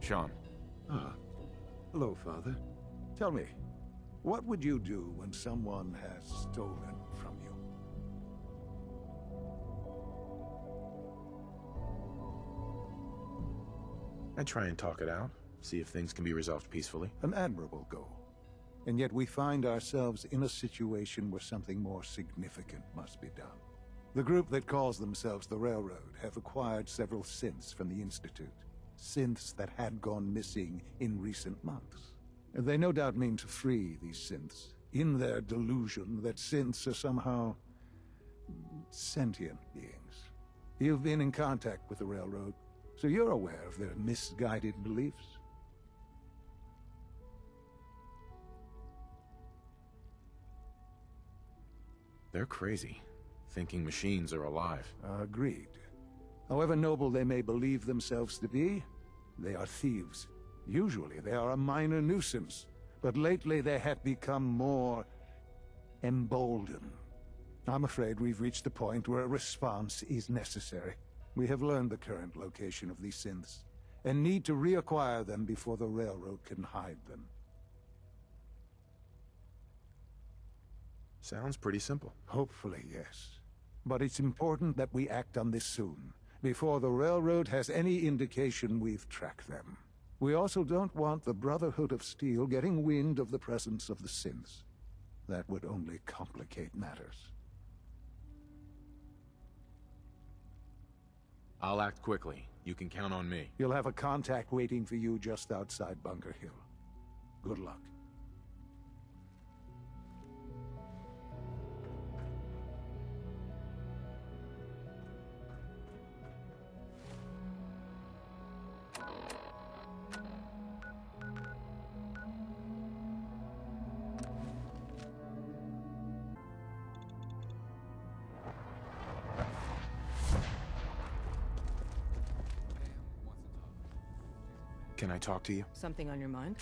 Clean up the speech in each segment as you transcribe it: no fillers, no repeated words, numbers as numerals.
Sean. Ah. Hello, Father. Tell me, what would you do when someone has stolen from you? I try and talk it out, see if things can be resolved peacefully. An admirable goal. And yet we find ourselves in a situation where something more significant must be done. The group that calls themselves the Railroad have acquired several synths from the Institute. Synths that had gone missing in recent months. They no doubt mean to free these synths, in their delusion that synths are somehow sentient beings. You've been in contact with the Railroad, so you're aware of their misguided beliefs. They're crazy, thinking machines are alive. Agreed. However noble they may believe themselves to be, they are thieves. Usually they are a minor nuisance, but lately they have become more emboldened. I'm afraid we've reached the point where a response is necessary. We have learned the current location of these synths, and need to reacquire them before the Railroad can hide them. Sounds pretty simple. Hopefully, yes. But it's important that we act on this soon, before the Railroad has any indication we've tracked them. We also don't want the Brotherhood of Steel getting wind of the presence of the synths. That would only complicate matters. I'll act quickly. You can count on me. You'll have a contact waiting for you just outside Bunker Hill. Good luck. Can I talk to you? Something on your mind?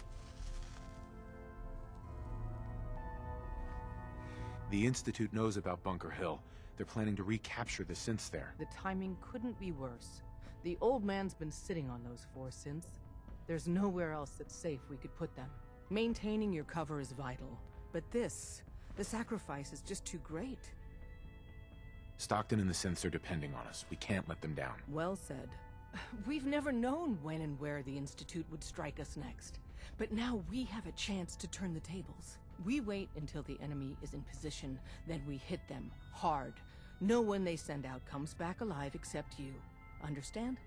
The Institute knows about Bunker Hill. They're planning to recapture the synths there. The timing couldn't be worse. The old man's been sitting on those 4 synths. There's nowhere else that's safe we could put them. Maintaining your cover is vital. But the sacrifice is just too great. Stockton and the synths are depending on us. We can't let them down. Well said. We've never known when and where the Institute would strike us next. But now we have a chance to turn the tables. We wait until the enemy is in position, then we hit them hard. No one they send out comes back alive except you. Understand?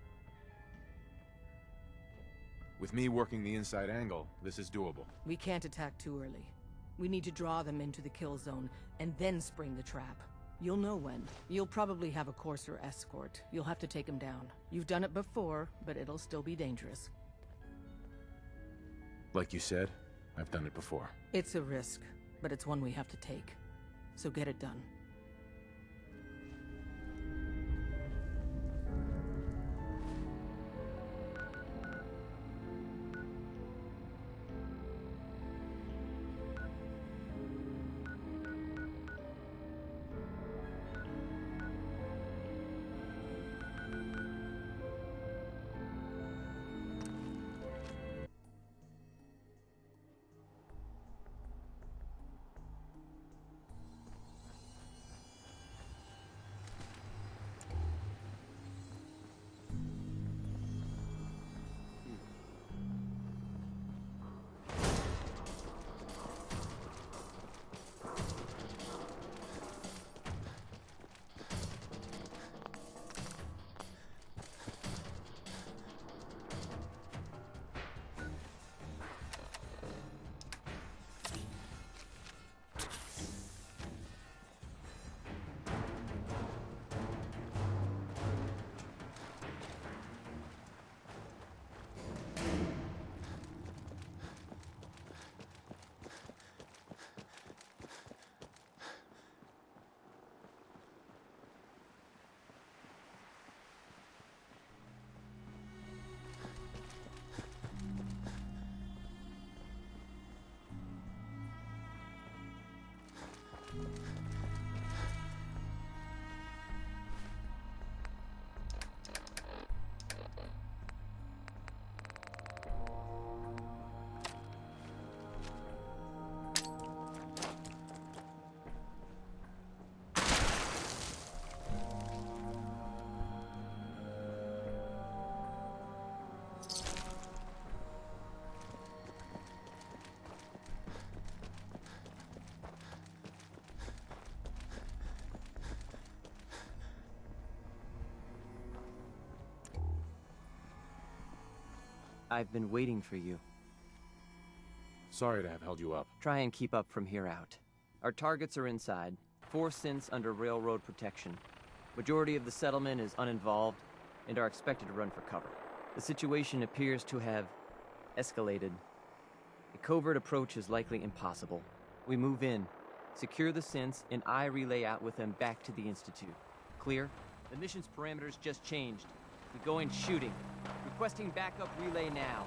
With me working the inside angle, this is doable. We can't attack too early. We need to draw them into the kill zone, and then spring the trap. You'll know when. You'll probably have a Courser escort. You'll have to take him down. You've done it before, but it'll still be dangerous. Like you said, I've done it before. It's a risk, but it's one we have to take. So get it done. I've been waiting for you. Sorry to have held you up. Try and keep up from here out. Our targets are inside. 4 synths under railroad protection. Majority of the settlement is uninvolved and are expected to run for cover. The situation appears to have escalated. A covert approach is likely impossible. We move in, secure the synths, and I relay out with them back to the Institute. Clear? The mission's parameters just changed. We go in shooting. Requesting backup relay now.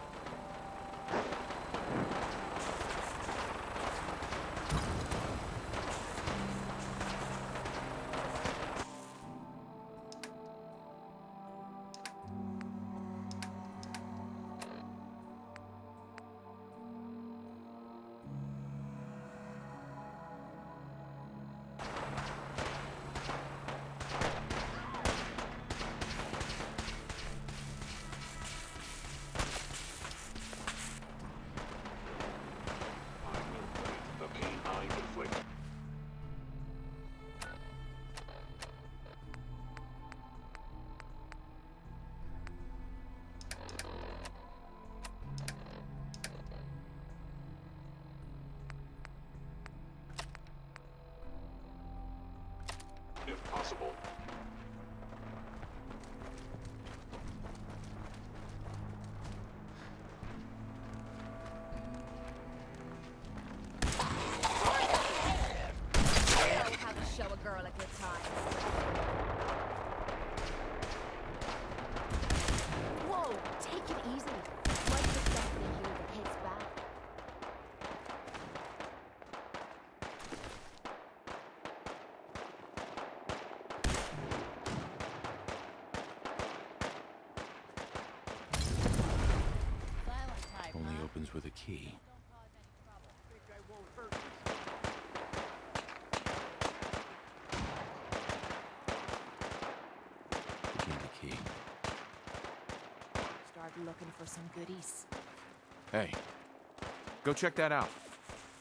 If possible. How to show a girl a good time. Whoa, take it easy. Might just definitely hear the kids back. Only opens with a key. Begin the key. Start looking for some goodies. Hey, go check that out.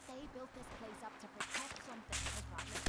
They built this place up to protect something. No problem.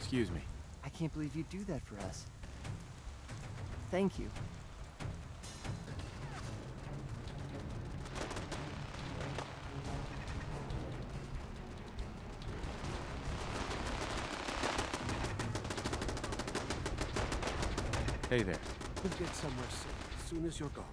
Excuse me. I can't believe you'd do that for us. Thank you. Hey there. We'll get somewhere safe as soon as you're gone.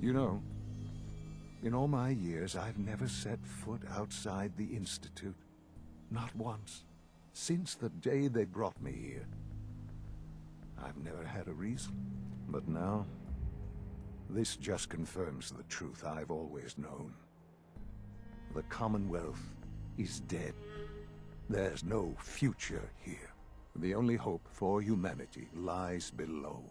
You know, in all my years, I've never set foot outside the Institute. Not once. Since the day they brought me here. I've never had a reason. But now, this just confirms the truth I've always known. The Commonwealth is dead. There's no future here. The only hope for humanity lies below.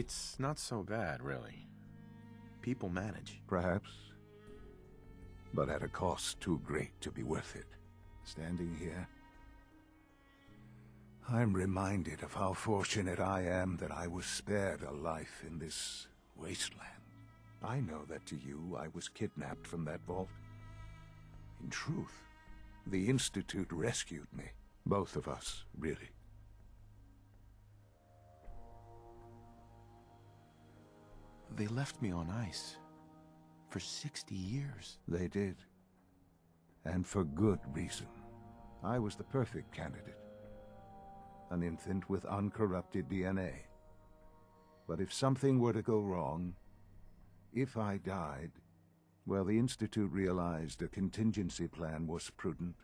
It's not so bad, really. People manage. Perhaps. But at a cost too great to be worth it. Standing here, I'm reminded of how fortunate I am that I was spared a life in this wasteland. I know that to you, I was kidnapped from that vault. In truth, the Institute rescued me. Both of us, really. They left me on ice. For 60 years. They did. And for good reason. I was the perfect candidate. An infant with uncorrupted DNA. But if something were to go wrong, if I died, well, the Institute realized a contingency plan was prudent.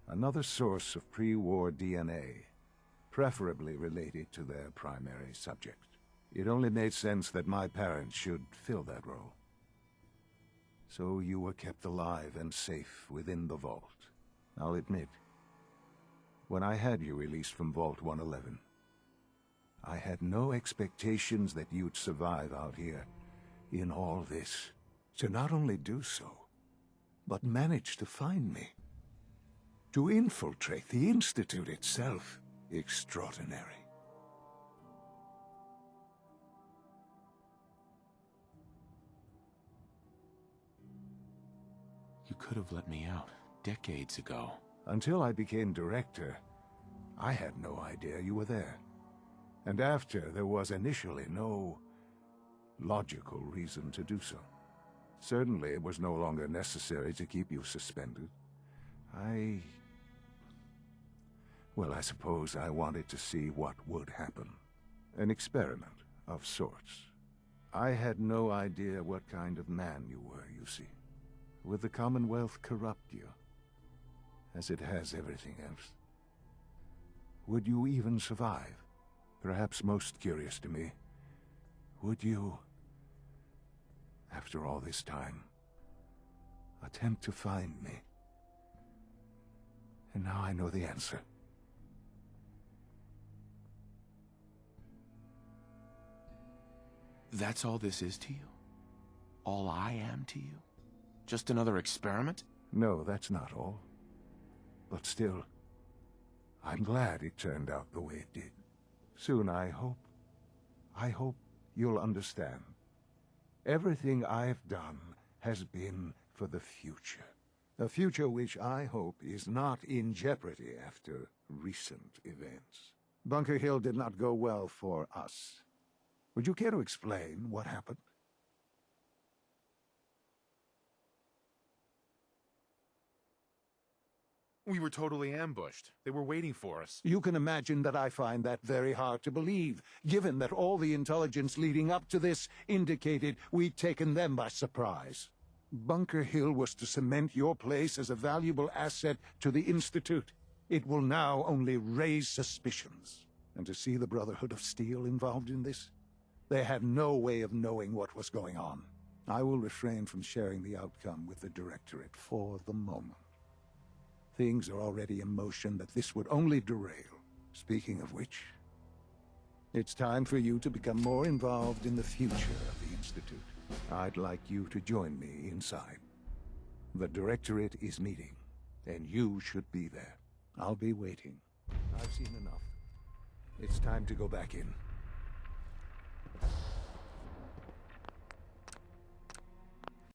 Another source of pre-war DNA, preferably related to their primary subject. It only made sense that my parents should fill that role. So you were kept alive and safe within the vault. I'll admit, when I had you released from Vault 111, I had no expectations that you'd survive out here in all this. To not only do so, but manage to find me. To infiltrate the Institute itself. Extraordinary. You could have let me out decades ago. Until I became director, I had no idea you were there. And after, there was initially no logical reason to do so. Certainly, it was no longer necessary to keep you suspended. Well, I suppose I wanted to see what would happen. An experiment of sorts. I had no idea what kind of man you were, you see. Would the Commonwealth corrupt you, as it has everything else? Would you even survive? Perhaps most curious to me, would you, after all this time, attempt to find me? And now I know the answer. That's all this is to you? All I am to you? Just another experiment? No, that's not all. But still, I'm glad it turned out the way it did. Soon, I hope you'll understand. Everything I've done has been for the future. A future which I hope is not in jeopardy after recent events. Bunker Hill did not go well for us. Would you care to explain what happened? We were totally ambushed. They were waiting for us. You can imagine that I find that very hard to believe, given that all the intelligence leading up to this indicated we'd taken them by surprise. Bunker Hill was to cement your place as a valuable asset to the Institute. It will now only raise suspicions. And to see the Brotherhood of Steel involved in this? They had no way of knowing what was going on. I will refrain from sharing the outcome with the Directorate for the moment. Things are already in motion that this would only derail. Speaking of which, it's time for you to become more involved in the future of the Institute. I'd like you to join me inside. The Directorate is meeting, and you should be there. I'll be waiting. I've seen enough. It's time to go back in.